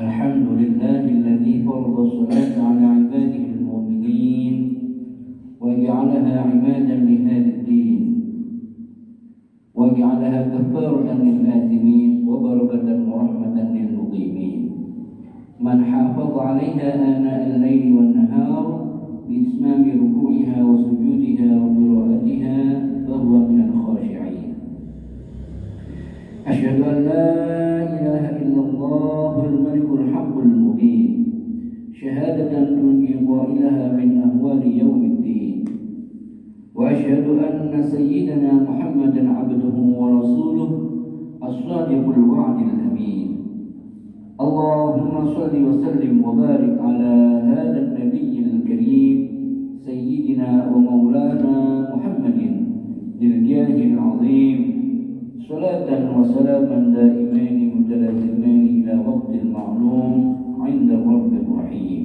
الحمد لله الذي فرض الصلاة على عباده المؤمنين وجعلها عمادا لهذا الدين وجعلها كفارة للآثمين وبركة ورحمة للمقيمين من حافظ عليها آناء الليل والنهار بإتمام ركوعها وسجودها وقراءتها فهو من الخاشعين. أشهد أن لا إله إلا الله الملك الحق المبين شهادة تنجي قائلها من أهوال يوم الدين. وأشهد أن سيدنا محمدا عبده ورسوله الصادق الوعد الأمين. اللهم صل وسلم وبارك على هذا النبي الكريم سيدنا ومولانا محمد ذي الجاه العظيم صلاة وسلاما دائمين متلازمين إلى وقت المعلوم عند الرب الرحيم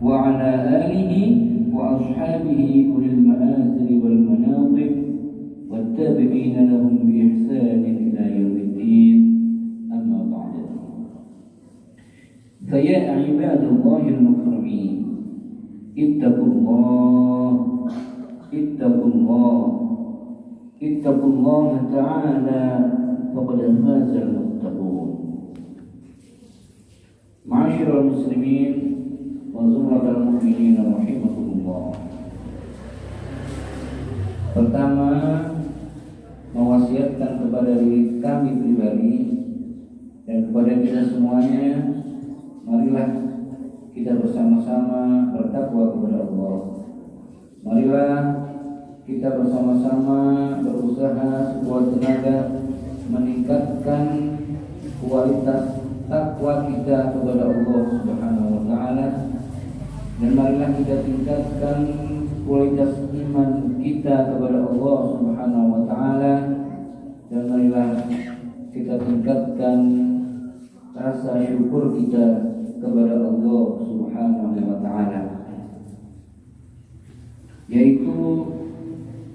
وعلى آله وأصحابه أولي المآثر والمناقب والتابعين لهم بإحسان إلى يوم الدين. أما بعد، فيا عباد الله المكرمين اتقوا الله اتقوا الله تعالى فقد فاز المتقون. معاشر المسلمين وزمرة المؤمنين rahimakumullah. Pertama, mewasiatkan kepada diri kami pribadi dan kepada kita semuanya, marilah kita bersama-sama bertakwa kepada Allah. Marilah kita bersama-sama berusaha sekuat tenaga meningkatkan kualitas takwa kita kepada Allah Subhanahu wa taala, dan marilah kita tingkatkan kualitas iman kita kepada Allah Subhanahu wa taala, dan marilah kita tingkatkan rasa syukur kita kepada Allah Subhanahu wa taala, yaitu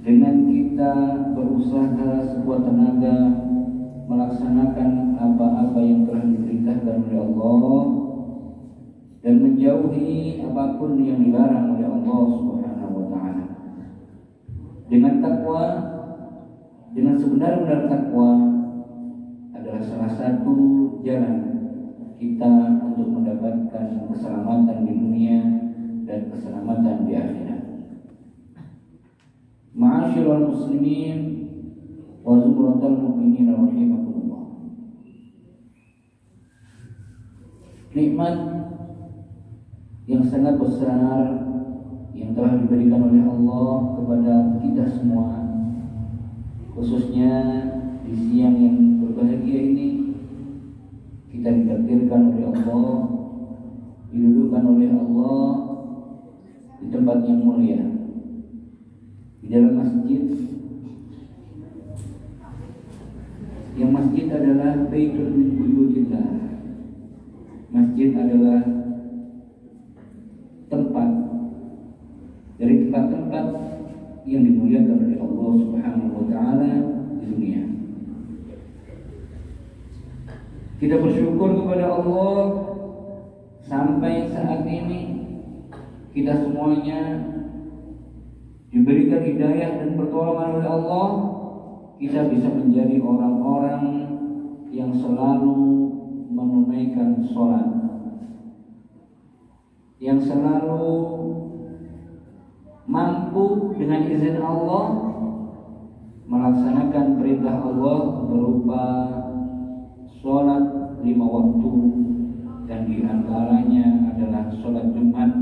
dengan kita berusaha sekuat tenaga melaksanakan apa-apa yang telah diperintahkan oleh Allah dan menjauhi apapun yang dilarang oleh Allah Subhanahu wa taala. Dengan takwa, dengan sebenar-benar takwa adalah salah satu jalan kita untuk mendapatkan keselamatan di dunia dan keselamatan di akhirat. Ma'asyiral muslimin wa zumratal mu'minin rahimakumullah. Nikmat yang sangat besar yang telah diberikan oleh Allah kepada kita semua, khususnya di siang yang berbahagia ini, kita ditakdirkan oleh Allah, didudukkan oleh Allah di tempat yang mulia, di dalam masjid. Yang masjid adalah baitul min buyutillah. Masjid adalah tempat dari tempat-tempat yang dimuliakan oleh Allah Subhanahu wa taala di dunia. Kita bersyukur kepada Allah sampai saat ini kita semuanya diberikan hidayah dan pertolongan oleh Allah. Kita bisa menjadi orang-orang yang selalu menunaikan sholat, yang selalu mampu dengan izin Allah melaksanakan perintah Allah berupa sholat 5 waktu, dan di antaranya adalah sholat Jumat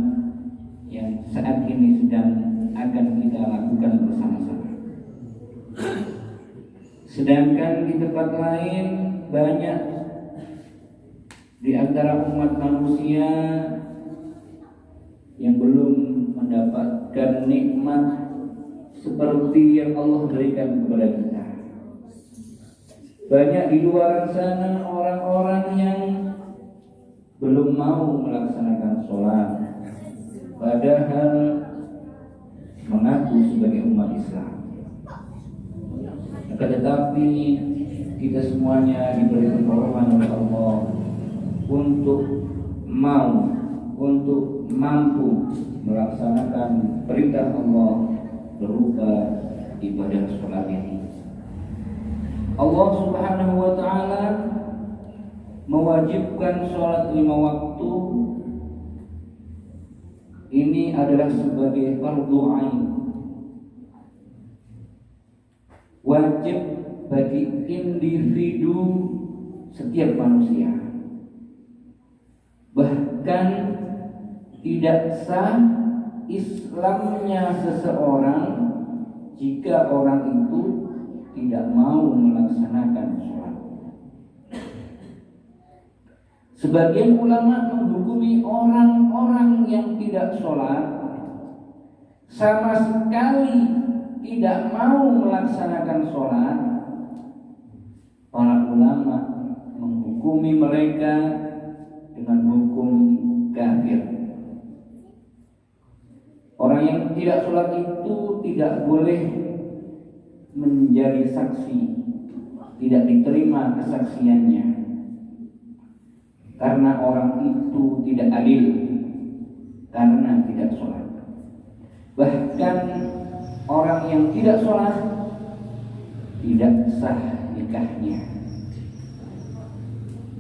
yang saat ini sedang akan kita lakukan bersama-sama. Sedangkan di tempat lain banyak di antara umat manusia yang belum mendapatkan nikmat seperti yang Allah berikan kepada kita. Banyak di luar sana orang-orang yang belum mau melaksanakan sholat, padahal mengaku sebagai umat Islam. Tetapi kita semuanya diberi pertolongan oleh Allah untuk mampu melaksanakan perintah Allah berupa ibadah sholat ini. Allah Subhanahu wa ta'ala mewajibkan sholat 5 waktu ini adalah sebagai fardu ain, wajib bagi individu setiap manusia. Bahkan tidak sah Islamnya seseorang jika orang itu tidak mau melaksanakan sholat. Sebagian ulama menghukumi orang-orang yang tidak sholat sama sekali tidak mau melaksanakan sholat. Para ulama menghukumi mereka dengan hukum kafir. Orang yang tidak sholat itu tidak boleh menjadi saksi, tidak diterima kesaksiannya, karena orang itu tidak adil karena tidak sholat. Bahkan orang yang tidak sholat tidak sah nikahnya.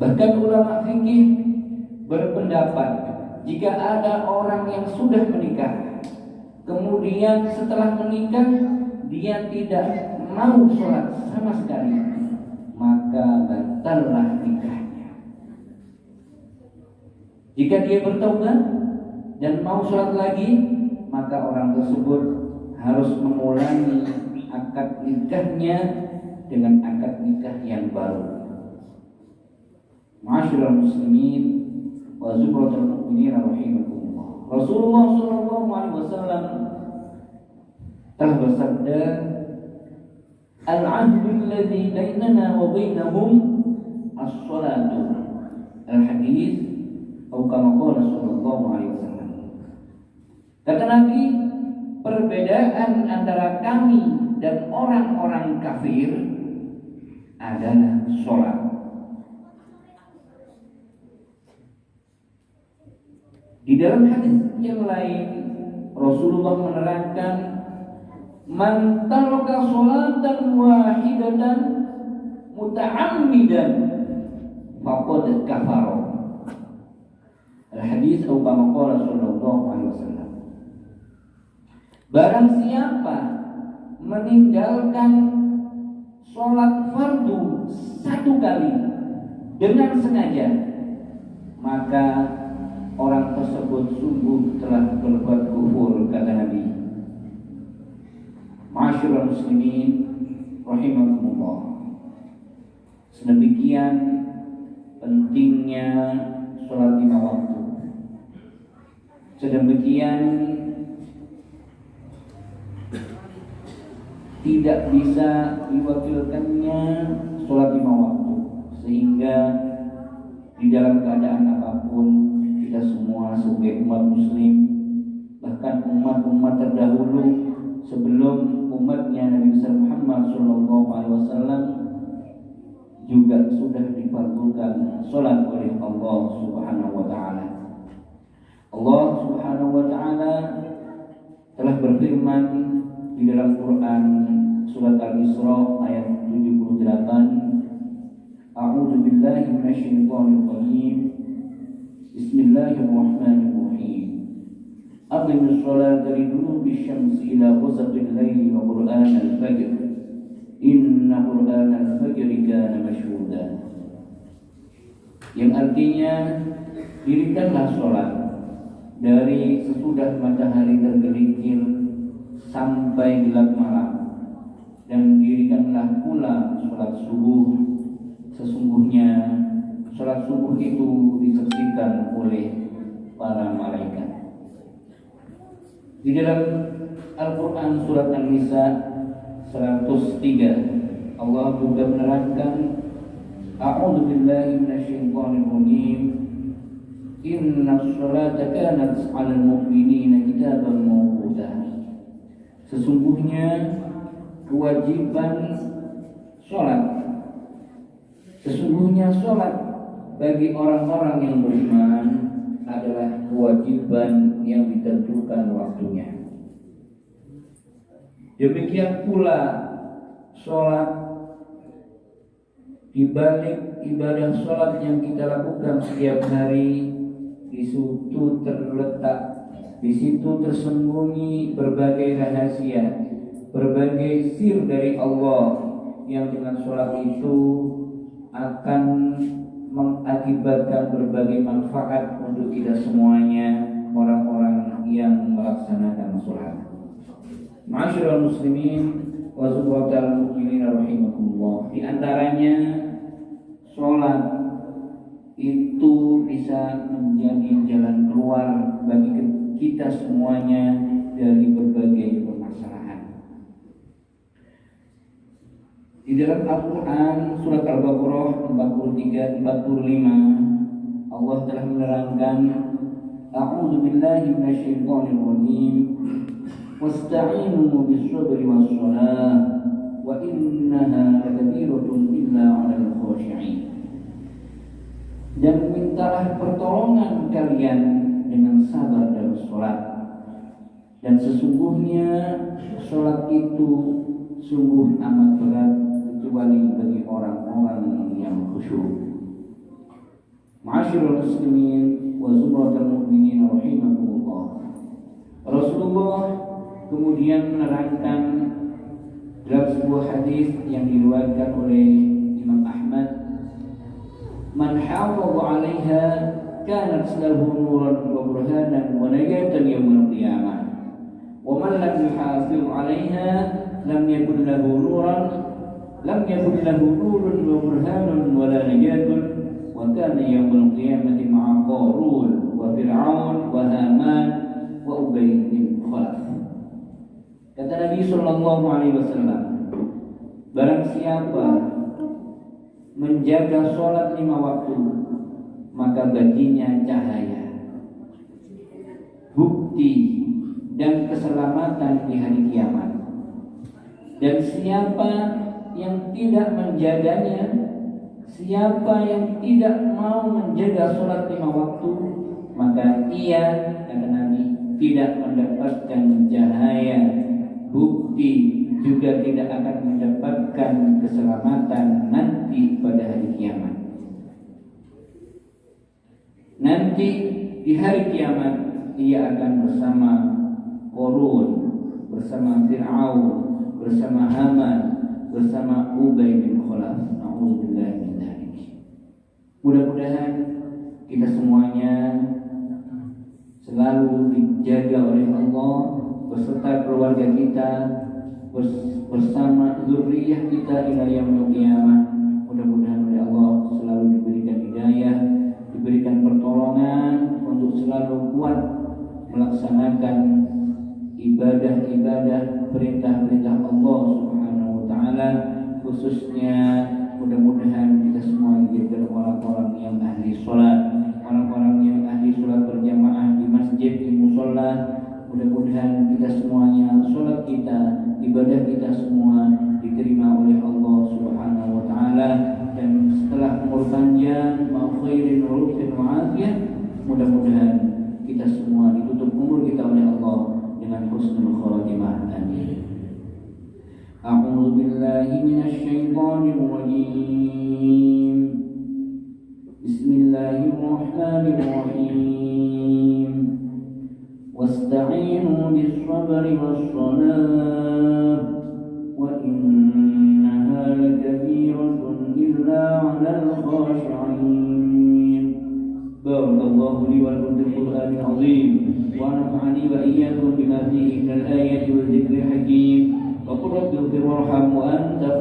Bahkan ulama fikih berpendapat jika ada orang yang sudah menikah, kemudian setelah menikah dia tidak mau sholat sama sekali, maka batallah nikahnya. Jika dia bertaubat dan mau sholat lagi, maka orang tersebut harus mengulangi akad nikahnya dengan akad nikah yang baru. Ma'asyiral muslimin wa zukratul mu'minin rahimakumullah. Rasulullah sallallahu alaihi wasallam telah bersabda, "Al-'ahdu alladhi bainana wa bainahum as-salatu." Al-hadis atau kama qala sallallahu alaihi wasallam. Kata Nabi, perbedaan antara kami dan orang-orang kafir adalah sholat. Di dalam hadis yang lain Rasulullah menerangkan, man taraka sholatan wahidatan muta'ammidan faqad kafara. Al-hadis atau kama qala sallallahu alaihi wasallam. Barang siapa meninggalkan sholat fardu 1 kali dengan sengaja, maka orang tersebut sungguh telah berbuat kufur, kata Nabi. Ma'asyiral muslimin rahimakumullah. Sedemikian pentingnya sholat 5 waktu. Sedemikian tidak bisa diwakilkannya sholat 5 waktu, sehingga di dalam keadaan apapun kita semua sebagai umat muslim, bahkan umat-umat terdahulu sebelum umatnya Nabi Muhammad SAW juga sudah difardukan sholat oleh Allah Subhanahu wa ta'ala. Allah Subhanahu wa ta'ala telah berfirman di dalam Quran surat Al-Isra ayat 78, A'udzu billahi minasyaitonir rajim. Bismillahirrahmanirrahim. Aqimus sholata liduluki syamsi ila ghasaqil laili wa qur'anal fajr. Inna qur'anal fajr kana mashhuda. Yang artinya, dirikanlah sholat dari sesudah matahari tergelincir sampai gelap malam, dan dirikanlah pula sholat subuh. Sesungguhnya sholat subuh itu disaksikan oleh para malaikat. Di dalam Al-Quran surat An-Nisa 103 Allah juga menerangkan, A'udzu billahi minasyaitonir rajim. Inna sholata kanat 'alal mu'minina kitaban mawquta. Sesungguhnya kewajiban sholat, bagi orang-orang yang beriman adalah kewajiban yang ditentukan waktunya. Demikian pula sholat, di balik ibadah sholat yang kita lakukan setiap hari, di situ terletak, di situ tersembunyi berbagai rahasia, berbagai sir dari Allah yang dengan sholat itu akan mengakibatkan berbagai manfaat untuk kita semuanya, orang-orang yang melaksanakan sholat. Ma'asyiral muslimin wa zumratal mu'minin rahimakumullah. Di antaranya sholat itu bisa menjadi jalan keluar bagi kita semuanya dari berbagai permasalahan. Di dalam Al-Quran surat Al-Baqarah 43-45 Allah telah menerangkan, A'udzu billahi minasyaitonir rajim. Wasta'inu bis-sabri was-shalah wa innaha lakabiratun illa 'alal khashi'in. Dan mintalah pertolongan kalian dengan sabar dan sholat. Dan sesungguhnya sholat itu sungguh amat berat kecuali bagi orang-orang yang khusyuk. Ma'asyiral muslimin wa zumratal mu'minin rahimakumullah. Rasulullah kemudian menerangkan dalam sebuah hadis yang diriwayatkan oleh Imam Ahmad, man hafadha 'alaiha kanat lahu nuran wa burhanan wa najatan yaumil qiyamah wa man lam yuhafiz 'alaiha lam yakun lahu nurun wa burhanun wa la najatun wa kana yaumil qiyamati ma'a Qarun wa Fir'aun wa Haman wa Ubay bin Khalaf. Kata Nabi sallallahu alaihi wasallam, barang siapa menjaga sholat 5 waktu, maka baginya cahaya, bukti dan keselamatan di hari kiamat. Dan siapa yang tidak menjaganya, siapa yang tidak mau menjaga sholat 5 waktu, maka ia, kata Nabi, tidak mendapatkan cahaya, bukti, juga tidak akan mendapatkan keselamatan nanti pada hari kiamat. Nanti di hari kiamat ia akan bersama Qarun, bersama Fir'aun, bersama Haman, bersama Ubay bin Khalaf. Na'udzubillah min dzalik. Mudah-mudahan kita semuanya selalu dijaga oleh Allah beserta keluarga kita, bersama zuriyah kita ila yaumil qiyamah. Mudah-mudahan oleh Allah selalu diberikan hidayah, diberikan pertolongan untuk selalu kuat melaksanakan ibadah-ibadah, perintah-perintah Allah Subhanahu wa taala. Khususnya mudah-mudahan kita semua dijadikan orang-orang yang ahli sholat, orang-orang yang ahli sholat berjamaah di masjid, di musola. Mudah-mudahan kita semuanya, sholat kita, ibadah kita semua diterima oleh Allah Subhanahu wa taala, dan setelah umur panjang, mau khairin wa lutfin wa afiyah, mudah-mudahan kita semua ditutup umur kita oleh Allah dengan husnul khatimah. Amin. A'udzu billahi minasy syaithanir rajim. Bismillahirrahmanirrahim. Wasta'inu bis-sabri was-salah wa innaha lakabiratun illa 'alal khashi'in. Barakallahu li wa lakum bil Qur'anil 'azim wa nafa'ani wa iyyakum bima fihi minal ayati wal dhikril hakim. Wa qul rabbi ighfir warham wa anta